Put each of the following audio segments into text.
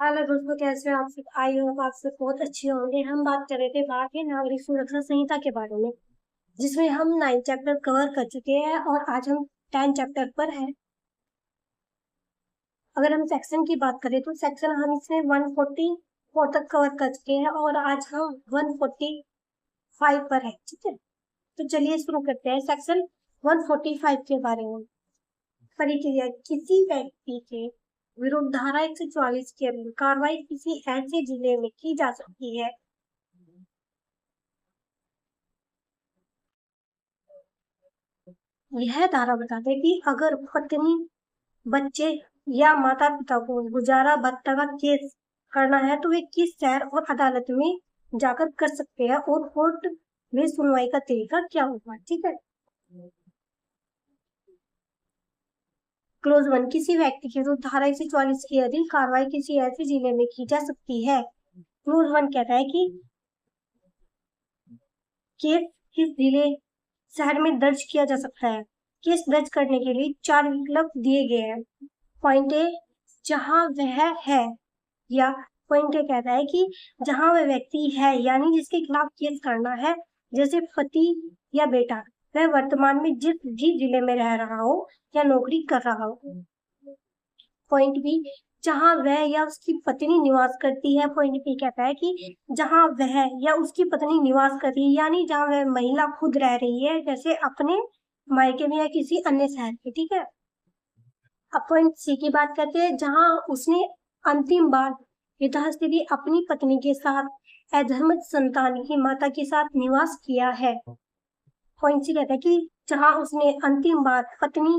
Hello दोस्तों, कैसे हो आप सब? आई होप आप सब बहुत अच्छे होंगे। हम बात कर रहे थे भारतीय नागरिक सुरक्षा संहिता के बारे में, जिसमें हम 9 चैप्टर कवर कर चुके हैं और आज हम 10 चैप्टर पर हैं। अगर हम सेक्शन की बात करें तो सेक्शन हम इसमें 144 तक कवर कर चुके हैं और आज हम 145 पर है। ठीक है, तो चलिए शुरू करते हैं सेक्शन 145 के बारे में। परिक्रिया: किसी व्यक्ति के विरुद्ध धारा 144 के अनुसार कार्रवाई किसी ऐसे जिले में की जा सकती है यह धारा बताते हैं कि अगर पत्नी, बच्चे या माता पिता को गुजारा भत्ता का केस करना है तो वे किस शहर और अदालत में जाकर कर सकते हैं और कोर्ट में सुनवाई का तरीका क्या होगा। ठीक है, क्लोज 1: किसी व्यक्ति के विरुद्ध धारा 144 के अधीन कार्रवाई किसी ऐसे जिले में की जा सकती है। क्लोज 1 कहता है कि केस किस जिले शहर में दर्ज किया जा सकता है। केस दर्ज करने के लिए 4 विकल्प दिए गए हैं। पॉइंट ए, जहां वह है, या पॉइंट ए कहता है कि जहां वह व्यक्ति है यानी जिसके खिलाफ केस करना है, जैसे पति या बेटा, वह वर्तमान में जिस भी जिले में रह रहा हो या नौकरी कर रहा हो। पॉइंट बी, जहां वह या उसकी पत्नी निवास करती है। पॉइंट बी कहता है कि जहां वह या उसकी पत्नी निवास कर रही है यानी जहां वह महिला खुद रह रही है, जैसे अपने मायके में या किसी अन्य शहर में। ठीक है, अब पॉइंट सी की बात करते हैं, जहां उसने अंतिम बार यथास्थिति अपनी पत्नी के साथ अधर्मज संतान की माता के साथ निवास किया है। पॉइंट सी कहता है कि जहां उसने अंतिम बार पत्नी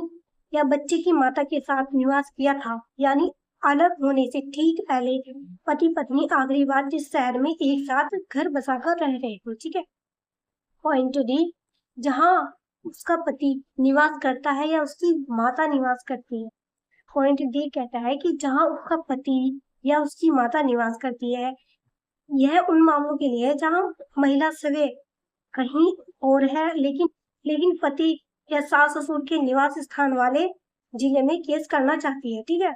या बच्चे की माता के साथ निवास किया था, यानी अलग होने से ठीक पहले पति पत्नी आखिरी बार जिस शहर में एक साथ घर बसाकर रह रहे थे। ठीक है, पॉइंट डी, जहां उसका पति निवास करता है या उसकी माता निवास करती है। पॉइंट डी कहता है कि जहां उसका पति या उसकी माता निवास करती है। यह उन मामलों के लिए है जहां महिला सवे कहीं और है, लेकिन पति या सास ससुर के निवास स्थान वाले जिले में केस करना चाहती है। ठीक है,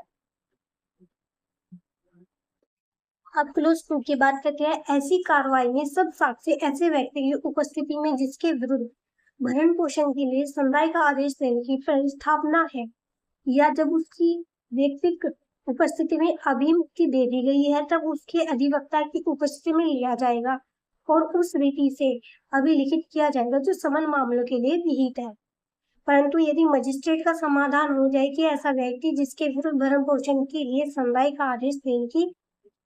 अब क्लोज 2 की बात करते हैं। ऐसी कार्रवाई में सब साक्ष्य ऐसे व्यक्ति की उपस्थिति में जिसके विरुद्ध भरण पोषण के लिए संदाय का आदेश देने की प्रस्तावना है, या जब उसकी व्यक्तिगत उपस्थिति में अभिमुक्ति दे दी गई है, तब उसके अधिवक्ता की उपस्थिति में लिया जाएगा और उस रीति से अभिलिखित किया जाएगा जो समन मामलों के लिए विहित है। परंतु यदि मजिस्ट्रेट का समाधान हो जाए कि ऐसा व्यक्ति जिसके विरुद्ध भरण पोषण के लिए संदाय का आदेश देने की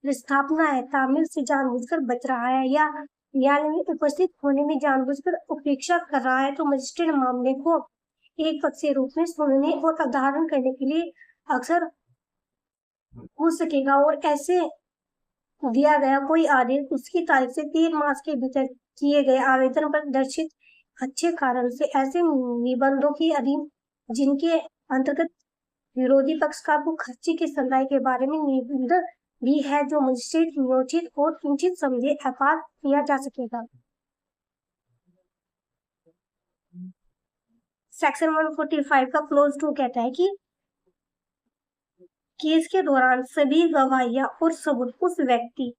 प्रस्तावना है तामिल से जानबूझकर बच रहा है या न्यायालय में उपस्थित होने में जानबूझकर उपेक्षा कर रहा है, तो मजिस्ट्रेट मामले को एक पक्षीय रूप में सुनने और अवधारण करने के लिए अक्सर हो सकेगा और ऐसे दिया गया कोई आदेश उसकी तारीख से 3 मास के भीतर किए गए आवेदन पर दर्शित अच्छे कारण से ऐसे निबंधों के अधीन जिनके अंतर्गत विरोधी पक्ष का को खर्चे के संदाय के बारे में निबंध भी है, जो मजिस्ट्रेट नियोजित और उचित समझे अपार किया जा सकेगा। सेक्शन 145 का क्लोज 2 कहता है कि केस के दौरान सभी गवाहियां और सबूत उस व्यक्ति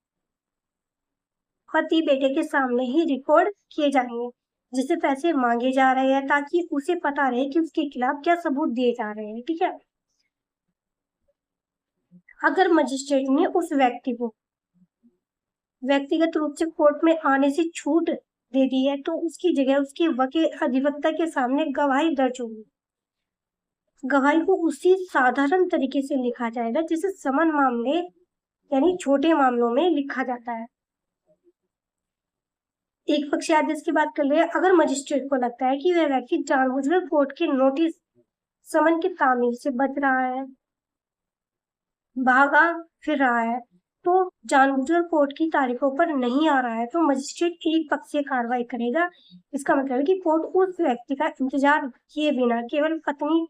पति बेटे के सामने ही रिकॉर्ड किए जाएंगे जिससे पैसे मांगे जा रहे हैं, ताकि उसे पता रहे कि उसके खिलाफ क्या सबूत दिए जा रहे हैं। ठीक है, अगर मजिस्ट्रेट ने उस व्यक्ति को व्यक्तिगत रूप से कोर्ट में आने से छूट दे दी है तो उसकी जगह उसके वकील अधिवक्ता के सामने गवाही दर्ज होगी। गवाही को उसी साधारण तरीके से लिखा जाएगा जिसे समन मामले यानी छोटे मामलों में लिखा जाता है। एक पक्षीय आदेश की बात कर ले, अगर मजिस्ट्रेट को लगता है कि वह व्यक्ति जानबूझकर कोर्ट के नोटिस समन की तामील से बच रहा है, भागा फिर रहा है, तो जानबूझकर कोर्ट की तारीखों पर नहीं आ रहा है, तो मजिस्ट्रेट एक पक्षीय कार्रवाई करेगा। इसका मतलब है कि कोर्ट उस व्यक्ति का इंतजार किए बिना केवल पत्नी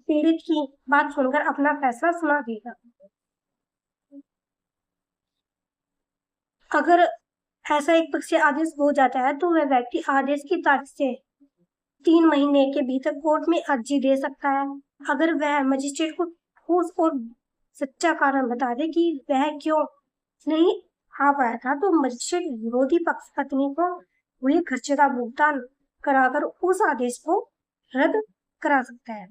पीड़ित की बात सुनकर अपना फैसला सुना देगा। अगर ऐसा एक पक्षीय आदेश हो जाता है तो वह व्यक्ति आदेश की तारीख से 3 महीने के भीतर कोर्ट में अर्जी दे सकता है। अगर वह मजिस्ट्रेट को ठोस और सच्चा कारण बता दे कि वह क्यों नहीं आ पाया था, तो मजिस्ट्रेट विरोधी पक्ष पत्नी को हुए खर्चे का भुगतान कराकर उस आदेश को रद्द करा सकता है,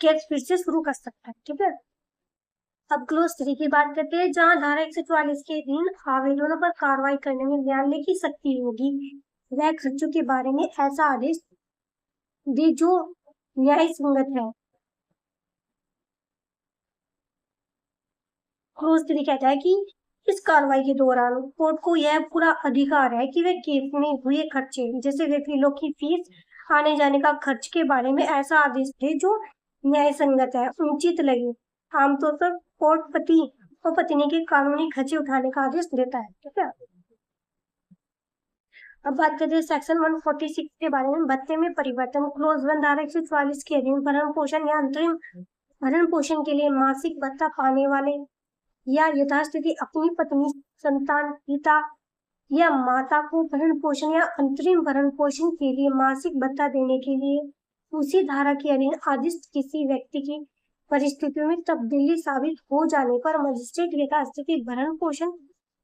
केस फिर से शुरू कर सकता है। ठीक है, अब क्लोज 3 की बात करते हैं, जहां धारा 144 के अधीन आवेदनों पर कार्रवाई करने में न्यायालय की शक्ति होगी। वह खर्चों के बारे में ऐसा आदेश दे जो न्याय संगत है। क्लोज 3 कहता है कि इस कार्रवाई के दौरान कोर्ट को यह पूरा अधिकार है कि वह केस में हुए खर्चे, जैसे वकीलों की फीस, आने जाने का खर्च के बारे में ऐसा आदेश दे जो न्याय संगत है, उचित लगे। आमतौर पर कोर्ट पति और पत्नी के कानूनी खर्चे उठाने का आदेश देता है। ठीक है, अब बात करते हैं सेक्शन 146 के बारे में, भत्ते में परिवर्तन। क्लोज 1 धारा 144 के अधीन भरण पोषण या अंतरिम भरण पोषण के लिए मासिक भत्ता पाने वाले या यथास्थिति अपनी पत्नी, संतान, पिता या माता को भरण पोषण या अंतरिम भरण पोषण के लिए मासिक भत्ता देने के लिए उसी धारा के अधीन आदेश किसी व्यक्ति की परिस्थितियों में तब्दीली साबित हो जाने पर मजिस्ट्रेट यथास्थिति भरण पोषण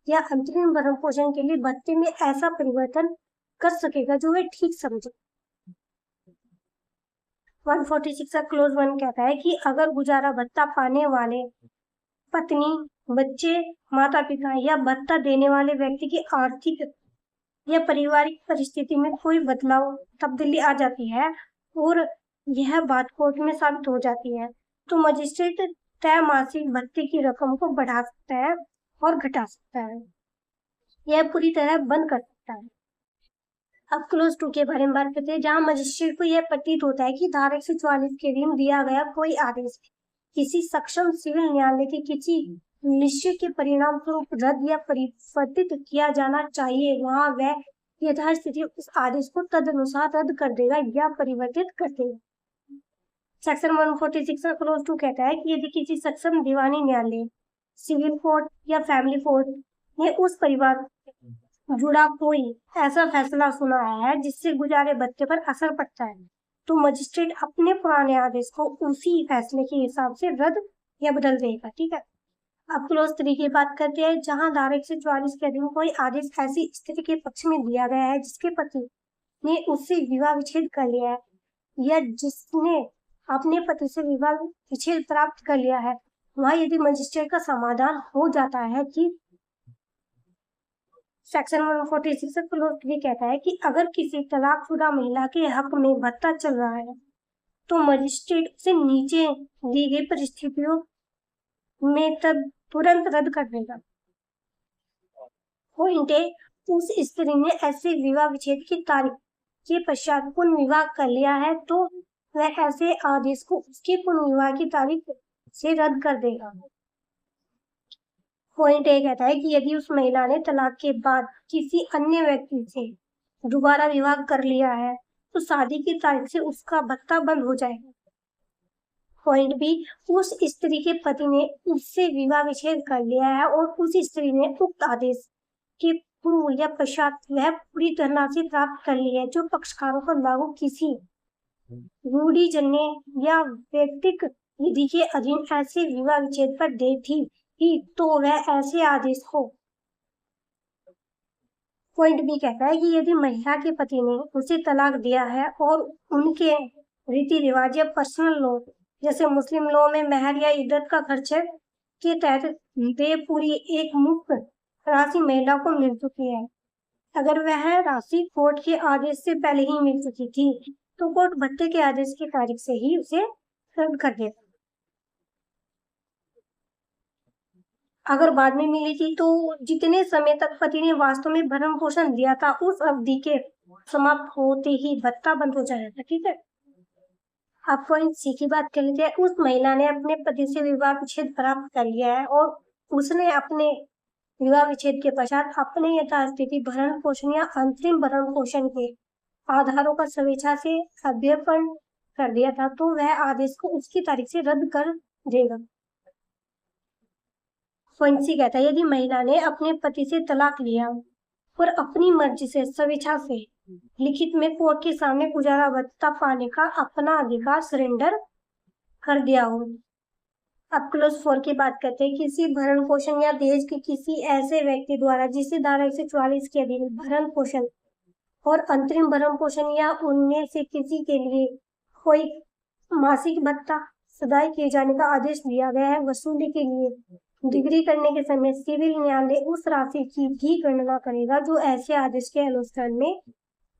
या अंतरिम भरण पोषण के लिए भत्ते में ऐसा परिवर्तन कर सकेगा जो वह ठीक समझे। 146 का क्लोज 1 कहता है कि अगर गुजारा भत्ता पाने वाले पत्नी, बच्चे, माता पिता या भत्ता देने वाले व्यक्ति की आर्थिक या पारिवारिक परिस्थिति में कोई बदलाव, तब्दीली आ जाती है और यह बात कोर्ट में साबित हो जाती है, तो मजिस्ट्रेट तय मासिक भत्ते की रकम को बढ़ा सकता है और घटा सकता है, यह पूरी तरह बंद कर सकता है। अब क्लोज 2 के बारे में बात करते हैं, जहां मजिस्ट्रेट को यह प्रतीत होता है कि धारा 144 के अधीन दिया गया कोई आदेश किसी सक्षम सिविल न्यायालय के किसी निश्चय के परिणाम स्वरूप रद्द या परिवर्तित किया जाना चाहिए, वहां वह यथास्थिति उस आदेश को तदनुसार रद्द कर देगा या परिवर्तित कर देगा। सेक्शन 146 का क्लोज 2 कहता है कि यदि किसी सक्षम दीवानी न्यायालय, सिविल कोर्ट या फैमिली कोर्ट ने उस परिवार जुड़ा कोई ऐसा फैसला सुनाया है जिससे गुजारे भत्ते पर असर पड़ता है, तो मजिस्ट्रेट अपने पुराने आदेश को उसी फैसले के हिसाब से रद्द या बदल देगा। ठीक है, अब क्लोज 3 की बात करते हैं, जहां धारा 144 के अधीन कोई आदेश ऐसी स्थिति के पक्ष में दिया गया है जिसके पति ने उससे विवाह विच्छेद कर लिया है या जिसने अपने पति से विवाह विच्छेद प्राप्त कर लिया है, वहां यदि मजिस्ट्रेट का समाधान हो जाता है कि सेक्शन 146 से क्लोज 3 कहता है कि अगर किसी तलाकशुदा महिला के हक में भत्ता चल रहा है तो मजिस्ट्रेट उसे नीचे दी गई परिस्थितियों में तब तुरंत रद्द कर देगा। पॉइंट ए, उस स्त्री ने ऐसे विवाह विच्छेद की तारीख के पश्चात पुनर्विवाह कर लिया है तो वह ऐसे आदेश को उसके पुनर्विवाह की तारीख से रद्द कर देगा। पॉइंट ए कहता है कि यदि उस महिला ने तलाक के बाद किसी अन्य व्यक्ति से दोबारा विवाह कर लिया है तो शादी की तारीख से उसका भत्ता बंद हो जाएगा। पॉइंट बी, उस स्त्री के पति ने उससे विवाह विच्छेद कर लिया है और उस स्त्री ने उक्त आदेश के पूर्व या पश्चात वह पूरी तरह से प्राप्त कर ली है जो पक्षकारों को लागू किसी रूढ़िजन्य या व्यक्तिक विधि के अधीन ऐसे विवाह विच्छेद पर दे थी तो वह ऐसे आदेश को। पॉइंट बी कहता है कि यदि महिला के पति ने उसे तलाक दिया है और उनके रीति रिवाज या पर्सनल लॉ जैसे मुस्लिम लॉ में महर या इद्दत का खर्चे के तहत दे पूरी एक मुफ्त राशि महिला को मिल चुकी है, अगर वह राशि कोर्ट के आदेश से पहले ही मिल चुकी थी तो कोर्ट भत्ते के आदेश की तारीख से ही उसे रद्द कर देगा। अगर बाद में मिली थी तो जितने समय तक पति ने वास्तव में भरण पोषण दिया था उस अवधि के समाप्त होते ही भत्ता बंद हो जाएगा। ठीक है, अब पॉइंट सी की बात कर लेते हैं। उस महिला ने अपने पति से विवाह विच्छेद प्राप्त कर लिया है और उसने अपने विवाह विच्छेद के पश्चात अपने यथास्थिति भरण पोषण या अंतरिम भरण पोषण के आधारों का स्वेच्छा से अभ्यर्पण कर दिया था तो वह आदेश को उसकी तारीख से रद्द कर देगा। पॉइंट सी कहता है यदि महिला ने अपने पति से तलाक लिया और अपनी मर्जी से स्वेच्छा से लिखित में कोर्ट के सामने गुजारा भत्ता पाने का अपना अधिकार सरेंडर कर दिया हो अब क्लोज 4 की बात करते हैं। किसी भरण पोषण या दहेज के किसी ऐसे व्यक्ति द्वारा जिसे धारा 144 के अधीन भरण पोषण और अंतरिम भरण पोषण या उनमें से किसी के लिए कोई मासिक भत्ता सदाई किए जाने का आदेश दिया गया है, वसूली के लिए डिग्री करने के समय सिविल न्यायालय उस राशि की भी गणना करेगा जो ऐसे आदेश के अनुसार में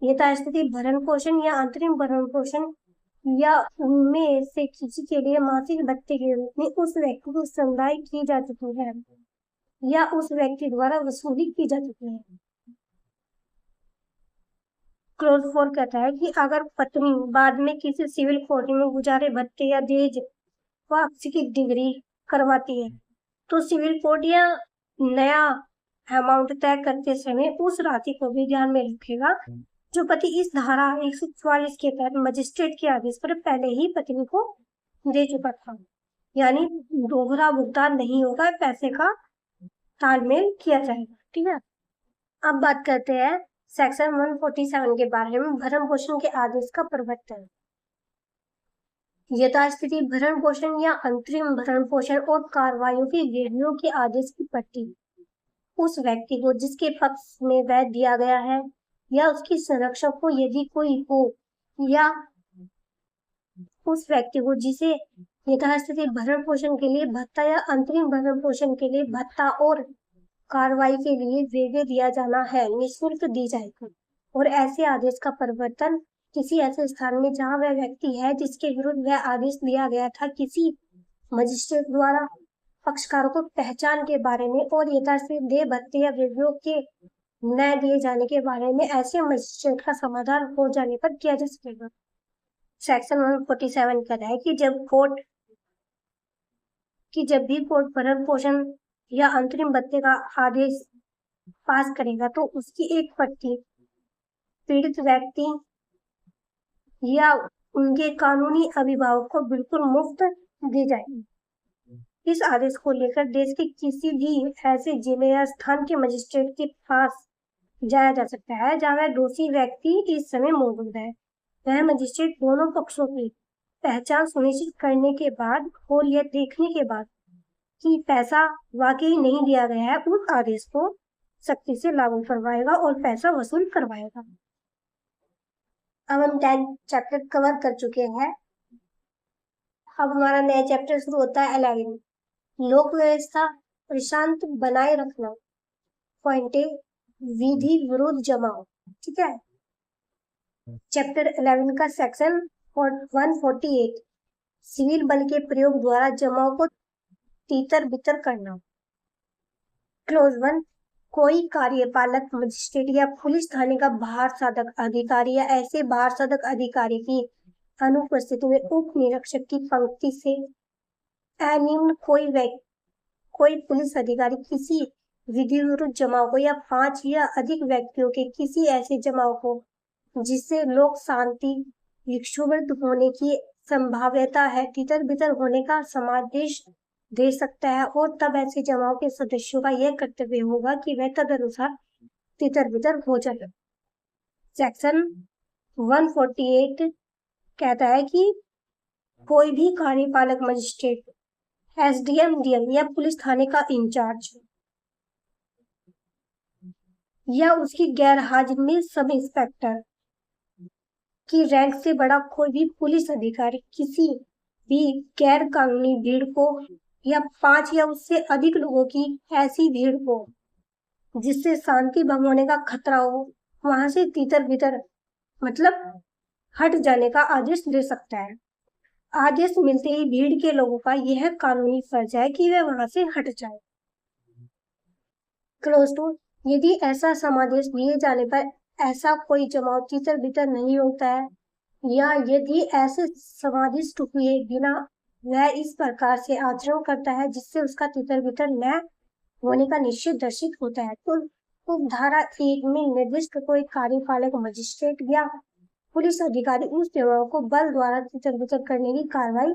यथास्थिति भरण पोषण या अंतरिम भरण पोषण या उनमें से किसी के लिए मासिक भत्ते के रूप में उस व्यक्ति को संदाई की जा चुकी है या उस व्यक्ति द्वारा वसूली की जा चुकी है। क्लोज 4 कहता है कि अगर पत्नी बाद में किसी सिविल कोर्ट में गुजारे भत्ते या दहेज वापसी की डिग्री करवाती है तो सिविल कोर्ट या नया अमाउंट तय करते समय उस राशि को भी ध्यान में रखेगा जो पति इस धारा 144 के तहत मजिस्ट्रेट के आदेश पर पहले ही पत्नी को दे चुका था, यानी दोहरा भुगतान नहीं होगा, पैसे का तालमेल किया जाएगा। ठीक है, अब बात करते हैं सेक्शन 147 के बारे में, भरण पोषण के आदेश का प्रवर्तन। यथास्थिति भरण पोषण या अंतरिम भरण पोषण और कार्रवाइयों की विधियों के आदेश की पट्टी उस व्यक्ति को जिसके पक्ष में वह दिया गया है या उसकी संरक्षक को यदि कोई हो या उस व्यक्ति को जिसे यथास्थिति भरण पोषण के लिए भत्ता या अंतरिम भरण पोषण के लिए भत्ता और कार्रवाई के लिए वेतन दिया जाना है निःशुल्क दी जाएगी। और ऐसे आदेश का प्रवर्तन किसी ऐसे स्थान में जहां वह व्यक्ति है जिसके विरुद्ध वह आदेश दिया गया था किसी मजिस्ट्रेट द्वारा पक्षकारों को पहचान के बारे में और यथास्थिति देय भत्ते या वेतनों के न दिए जाने के बारे में ऐसे मजिस्ट्रेट का समाधान हो जाने पर किया जा सकेगा। सेक्शन 147 कहता है कि जब भी कोर्ट भरण पोषण या अंतरिम भत्ते का आदेश पास करेगा तो उसकी एक प्रति पीड़ित व्यक्ति या उनके कानूनी अभिभावक को बिल्कुल मुफ्त दी जाएगी। इस आदेश को लेकर देश के किसी भी ऐसे जिले या स्थान के मजिस्ट्रेट के पास जाया जा सकता है जहां वह दोषी व्यक्ति इस समय मौजूद है। वह मजिस्ट्रेट दोनों पक्षों की पहचान सुनिश्चित करने के बाद और यह देखने के बाद कि पैसा वाकई नहीं दिया गया है उस आदेश को सख्ती से लागू करवाएगा और पैसा वसूल करवाएगा। अब हम 10 चैप्टर कवर कर चुके हैं। अब हमारा नया चैप्टर शुरू होता है 11 लोक व्यवस्था प्रशांत बनाए रखना। पॉइंट ए विधि विरुद्ध जमाव। ठीक है, चैप्टर 11 का सेक्शन 148 सिविल बल के प्रयोग द्वारा जमाव को तीतर बितर करना। क्लोज 1 कोई कार्यपालक मजिस्ट्रेट या पुलिस थाने का बाहर साधक अधिकारी या ऐसे बाहर साधक अधिकारी की अनुपस्थिति में उप निरीक्षक की पंक्ति से अनिम्न कोई पुलिस अधिकारी किसी विधि विरुद्ध जमाव को या 5 या अधिक व्यक्तियों के किसी ऐसे जमाव को जिससे लोक शांति विक्षुब्ध होने की संभाव्यता है तितर बितर होने का समादेश दे सकता है और तब ऐसे जमाव के सदस्यों का यह कर्तव्य होगा कि वह तदनुसार तितर बितर हो जाए। सेक्शन 148 कहता है कि कोई भी कार्यपालक मजिस्ट्रेट एसडीएम डीएम या पुलिस थाने का इंचार्ज या उसकी गैर हाजिरी में सब इंस्पेक्टर की रैंक से बड़ा कोई भी पुलिस अधिकारी किसी भी गैर कानूनी भीड़ को या 5 या उससे अधिक लोगों की ऐसी भीड़ को जिससे शांति भंग होने का खतरा हो वहां से तीतर बितर मतलब हट जाने का आदेश दे सकता है। आदेश मिलते ही भीड़ के लोगों का यह कानूनी फर्ज है कि वे वहां से हट जाए। क्लोज 2 यदि ऐसा समादेश दिए जाने पर ऐसा कोई जमाव तीतर बितर नहीं होता है या यदि ऐसे समादेश हुए बिना वह इस प्रकार से आचरण करता है जिससे उसका तितर बितर न होने का निश्चित दर्शित होता है तो उपधारा 1 में निर्दिष्ट कोई कार्यपालक मजिस्ट्रेट या पुलिस अधिकारी उस जमाव को बल द्वारा तितर बितर करने की कार्रवाई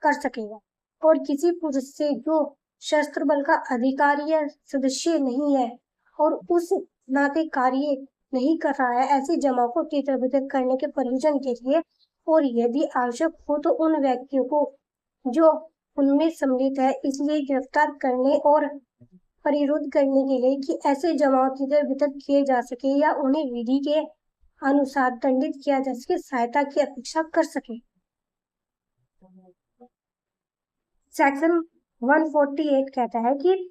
कर सकेगा और किसी पुरुष से जो शस्त्र बल का अधिकारी या सदस्य नहीं है और उस नाते कार्य नहीं कर रहा है ऐसे जमाव को तितर बितर करने के प्रयोजन के लिए और यदि आवश्यक हो तो उन व्यक्तियों को जो उनमें सम्मिलित है, इसलिए गिरफ्तार करने और परिरोध करने के लिए कि ऐसे जमाव तितर बितर किए जा सके या उन्हें विधि के अनुसार दंडित किया जा सके, सहायता की अपेक्षा कर सके। सेक्शन 148 कहता है कि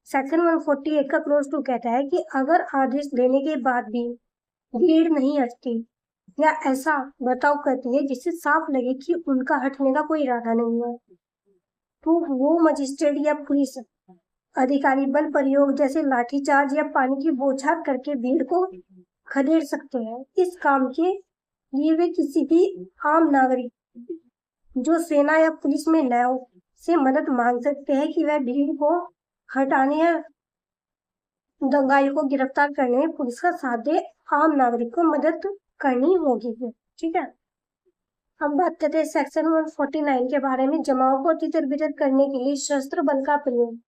सेक्शन 148 का क्लोज 2 कहता है कि अगर आदेश देने के बाद भी भीड़ नहीं हटती या ऐसा बर्ताव करती है जिससे साफ लगे कि उनका हटने का कोई इरादा नहीं है, तो वो मजिस्ट्रेट या पुलिस अधिकारी बल प्रयोग जैसे लाठीचार्ज या पानी की बौछार करके भीड़ को खदेड़ सकते हैं। इस काम के लिए वे किसी भी आम नागरिक जो सेना या पुलिस में न हो से मदद मांग सकते हैं कि वह भीड़ को हटाने या दंगाइयों को गिरफ्तार करने में पुलिस का साथ दे। आम नागरिक को मदद करनी होगी। ठीक है, हम बात करते हैं सेक्शन 149 के बारे में। जमाव को तितर बितर करने के लिए शस्त्र बल का प्रयोग।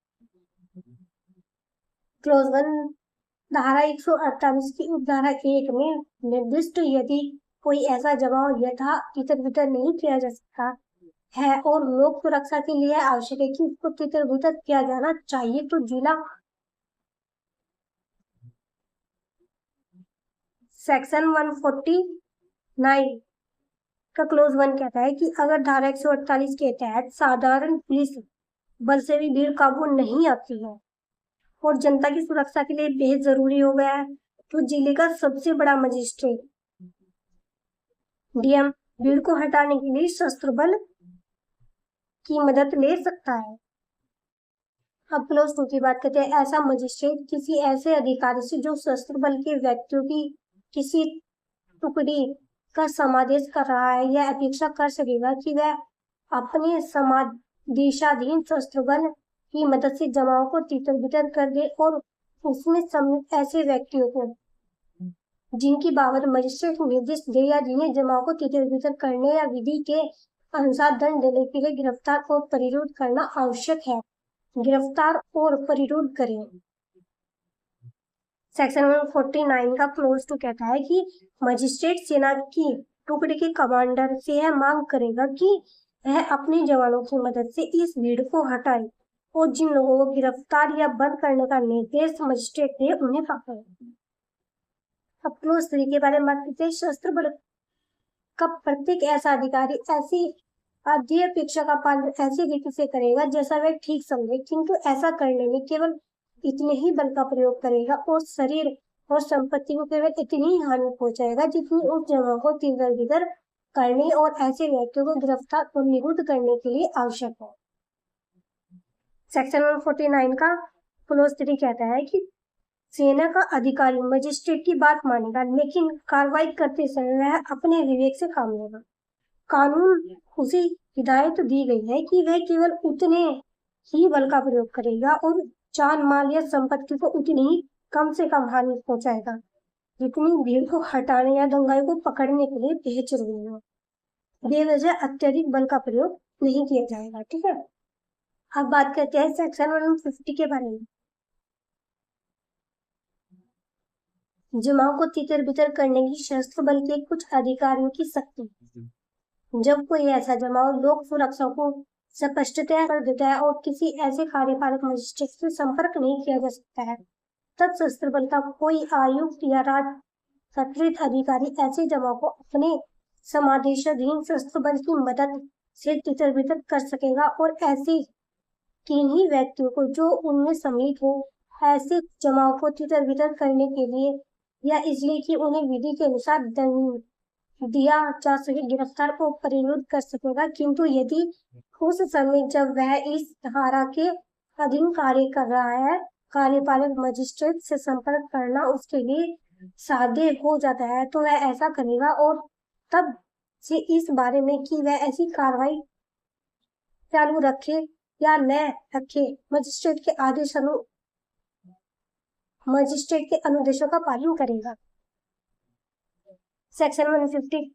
क्लोज 1 धारा 148 की उपधारा 1 में निर्दिष्ट यदि कोई ऐसा जमाव यथा तितर बितर नहीं किया जा सकता है और लोक सुरक्षा के लिए आवश्यक है कि उसको तितर बितर किया जाना चाहिए, तो जिला सेक्शन 149 का क्लोज 1 कहता है कि अगर धारा 148 के तहत साधारण पुलिस बल से भी भीड़ काबू नहीं आती है और जनता की सुरक्षा के लिए बेहद जरूरी हो गया है, तो जिले का सबसे बड़ा मजिस्ट्रेट डीएम भीड़ को हटाने के लिए शस्त्र बल की मदद ले सकता है। अब क्लोज 2 की बात करते हैं। ऐसा मजिस्ट्रेट किसी ऐसे अधिकारी से जो शस्त्र बल के व्यक्तियों की किसी टुकड़ी का समादेश कर रहा है या अपेक्षा कर सकेगा कि वह अपने समादेशाधीन शस्त्र बल की मदद से जमाव को तितर बितर कर दे और उसमें सम्मिलित ऐसे व्यक्तियों को जिनकी बाबत मजिस्ट्रेट निर्देश दे या जिन्हें जमाव को तितर बितर करने या विधि के अनुसार दंड देने के लिए गिरफ्तार और परिरोध करना आवश्यक है, गिरफ्तार और परिरोध करें। सेक्शन 149 का क्लोज 2 कहता है कि मजिस्ट्रेट सेना की टुकड़ी के कमांडर से यह मांग करेगा कि वह अपने जवानों की मदद से इस भीड़ को हटाए और जिन लोगों को गिरफ्तार या बंद करने का निर्देश मजिस्ट्रेट दे उन्हें पकड़े। अब क्लोज 3 के बारे में बात करते हैं। शस्त्र बल का प्रत्येक ऐसा अधिकारी ऐसी अध्यपेक्षा का पालन ऐसी रीति से करेगा जैसा वह ठीक समझे, किंतु ऐसा करने में केवल इतने ही बल का प्रयोग करेगा और शरीर और संपत्ति को केवल इतनी ही हानि पहुंचाएगा जितनी उस जगह को तितर बितर करने और ऐसे व्यक्तियों को गिरफ्तार और निरुद्ध करने के लिए आवश्यक है। सेक्शन 149 का क्लोज 3 कहता है कि सेना का अधिकारी मजिस्ट्रेट की बात मानेगा, लेकिन कार्रवाई करते समय वह अपने विवेक से काम लेगा। कानून उसे हिदायत दी गई है कि वह केवल उतने ही बल का प्रयोग करेगा और जान माल या संपत्ति को उतनी ही कम से कम हानि पहुंचाएगा जितनी भीड़ को हटाने या दंगाइयों को पकड़ने के लिए बेहद जरूरी हो। बेवजह अत्यधिक बल का प्रयोग नहीं किया जाएगा। ठीक है, अब बात करते हैं सेक्शन 150 के बारे में। जमाव को तितर बितर करने की शस्त्र बल के कुछ अधिकारियों की शक्ति। जब कोई ऐसा जमाव लोक सुरक्षा को स्पष्टतया कर देता है और किसी ऐसे कार्यपालक मजिस्ट्रेट से संपर्क नहीं किया जा सकता है, तब शस्त्र बल का कोई आयुक्त या राजपत्रित अधिकारी ऐसे जमाव को अपने समादेशाधीन शस्त्र बल की मदद से तितर बितर कर सकेगा और ऐसे तीन ही व्यक्तियों को जो उनमें सम्मिलित हो ऐसे जमाव को तितर बितर करने के लिए या इसलिए कि उन्हें विधि के अनुसार दंड दिया जा सके गिरफ्तार को परिरोध कर सकेगा, किंतु यदि उस समय जब वह इस धारा के अधीन कार्य कर रहा है कार्यपालक मजिस्ट्रेट से संपर्क करना उसके लिए साध्य हो जाता है, तो वह ऐसा करेगा और तब से इस बारे में कि वह ऐसी कार्रवाई चालू रखे या न रखे मजिस्ट्रेट के अनुदेशों का पालन करेगा। सेक्शन 150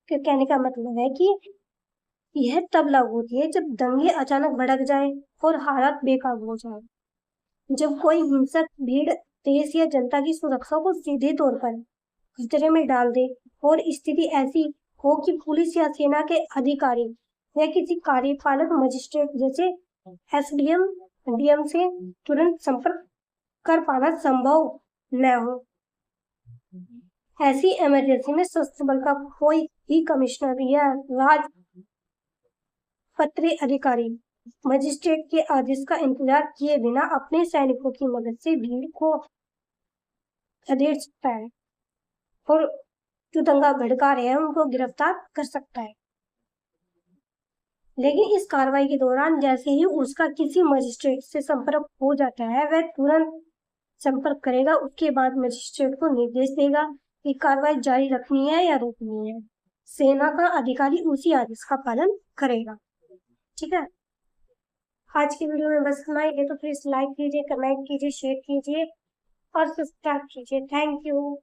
के कहने का मतलब है कि यह तब लागू होती है जब दंगे अचानक भड़क जाए और हालात बेकाबू हो जाए, जब कोई हिंसक भीड़ देश या जनता की सुरक्षा को सीधे तौर पर खतरे में डाल दे और स्थिति ऐसी हो कि पुलिस या सेना के अधिकारी या किसी कार्यपालक मजिस्ट्रेट जैसे एसडीएम डीएम से तुरंत संपर्क कर पाना संभव न हो। ऐसी इमरजेंसी में सशस्त्र बल का कोई भी कमिश्नर या राजपत्रित अधिकारी मजिस्ट्रेट के आदेश का इंतजार किए बिना अपने सैनिकों की मदद से भीड़ को खदेड़ सकता है और जो दंगा भड़का रहे हैं उनको गिरफ्तार कर सकता है। लेकिन इस कार्रवाई के दौरान जैसे ही उसका किसी मजिस्ट्रेट से संपर्क हो जाता है, वह तुरंत संपर्क करेगा। उसके बाद मजिस्ट्रेट को निर्देश देगा कि कार्रवाई जारी रखनी है या रोकनी है। सेना का अधिकारी उसी आदेश का पालन करेगा। ठीक है, आज की वीडियो में बस इतना ही है। तो प्लीज लाइक कीजिए, कमेंट कीजिए, शेयर कीजिए और सब्सक्राइब कीजिए। Thank you.